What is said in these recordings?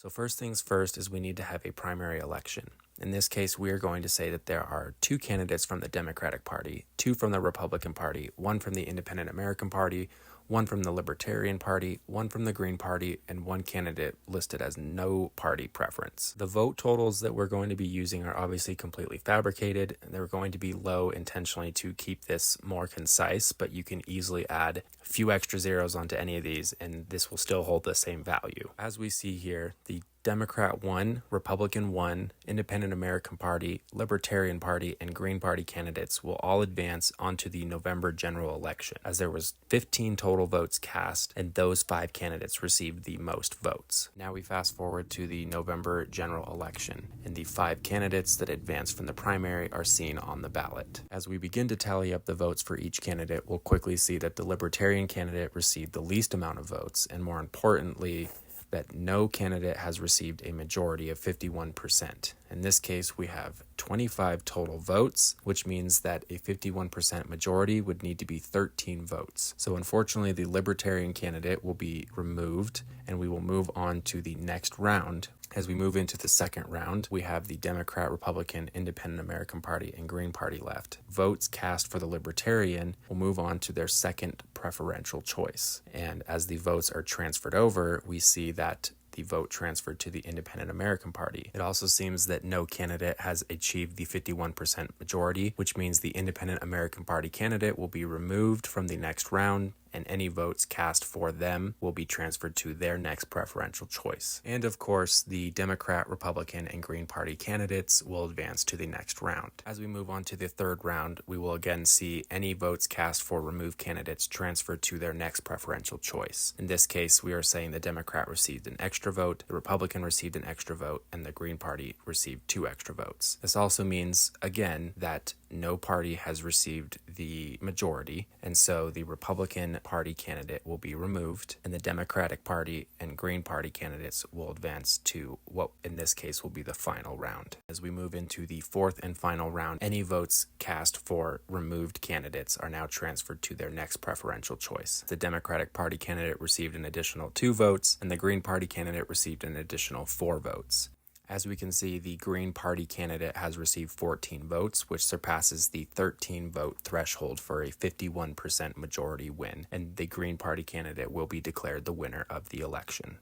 So first things first is we need to have a primary election. In this case, we are going to say that there are 2 candidates from the Democratic Party, 2 from the Republican Party, 1 from the Independent American Party, 1 from the Libertarian Party, 1 from the Green Party, and 1 candidate listed as no party preference. The vote totals that we're going to be using are obviously completely fabricated. They're going to be low intentionally to keep this more concise, but you can easily add a few extra zeros onto any of these, and this will still hold the same value. As we see here, the Democrat 1, Republican 1, Independent American Party, Libertarian Party, and Green Party candidates will all advance onto the November general election, as there was 15 total votes cast, and those 5 candidates received the most votes. Now we fast forward to the November general election, and the 5 candidates that advanced from the primary are seen on the ballot. As we begin to tally up the votes for each candidate, we'll quickly see that the Libertarian candidate received the least amount of votes, and more importantly, that no candidate has received a majority of 51%. In this case, we have 25 total votes, which means that a 51% majority would need to be 13 votes. So unfortunately, the Libertarian candidate will be removed, and we will move on to the next round. As we move into the second round, we have the Democrat, Republican, Independent American Party, and Green Party left. Votes cast for the Libertarian will move on to their second preferential choice. And as the votes are transferred over, we see that the vote transferred to the Independent American Party. It also seems that no candidate has achieved the 51% majority, which means the Independent American Party candidate will be removed from the next round, and any votes cast for them will be transferred to their next preferential choice. And of course, the Democrat, Republican, and Green Party candidates will advance to the next round. As we move on to the third round, we will again see any votes cast for removed candidates transferred to their next preferential choice. In this case, we are saying the Democrat received an extra vote, the Republican received an extra vote, and the Green Party received 2 extra votes. This also means, again, that no party has received the majority, and so the Republican Party candidate will be removed, and the Democratic Party and Green Party candidates will advance to what in this case will be the final round. As we move into the fourth and final round, any votes cast for removed candidates are now transferred to their next preferential choice. The Democratic Party candidate received an additional 2 votes, and the Green Party candidate received an additional 4 votes. As we can see, the Green Party candidate has received 14 votes, which surpasses the 13 vote threshold for a 51% majority win, and the Green Party candidate will be declared the winner of the election.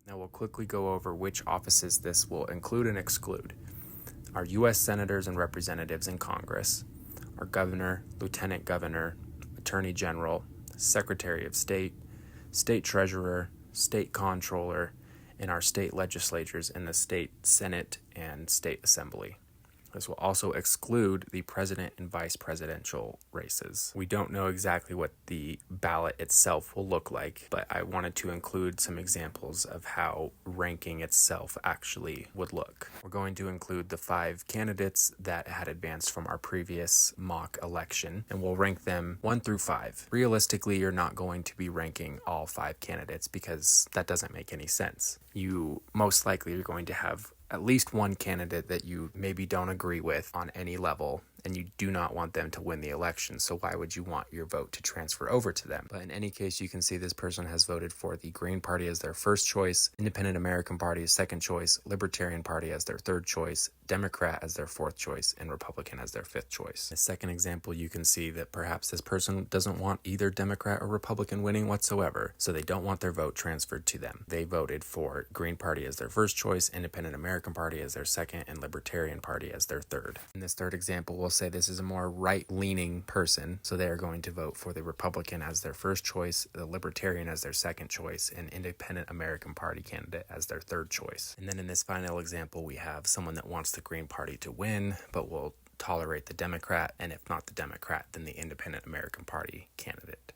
Now we'll quickly go over which offices this will include and exclude. Our U.S. senators and representatives in Congress, our governor, lieutenant governor, attorney general, secretary of state, state treasurer, state comptroller, in our state legislatures in the state Senate and state assembly. This will also exclude the president and vice presidential races. We don't know exactly what the ballot itself will look like, but I wanted to include some examples of how ranking itself actually would look. We're going to include the 5 candidates that had advanced from our previous mock election, and we'll rank them 1 through 5. Realistically, you're not going to be ranking all 5 candidates because that doesn't make any sense. You most likely are going to have at least one candidate that you maybe don't agree with on any level, and you do not want them to win the election, so why would you want your vote to transfer over to them? But in any case, you can see this person has voted for the Green Party as their first choice, Independent American Party as second choice, Libertarian Party as their third choice, Democrat as their fourth choice, and Republican as their fifth choice. The second example, you can see that perhaps this person doesn't want either Democrat or Republican winning whatsoever, so they don't want their vote transferred to them. They voted for Green Party as their first choice, Independent American Party as their second, and Libertarian Party as their third. In this third example, we'll say this is a more right-leaning person, so they are going to vote for the Republican as their first choice, the Libertarian as their second choice, and Independent American Party candidate as their third choice. And then in this final example, we have someone that wants the Green Party to win, but will tolerate the Democrat, and if not the Democrat, then the Independent American Party candidate.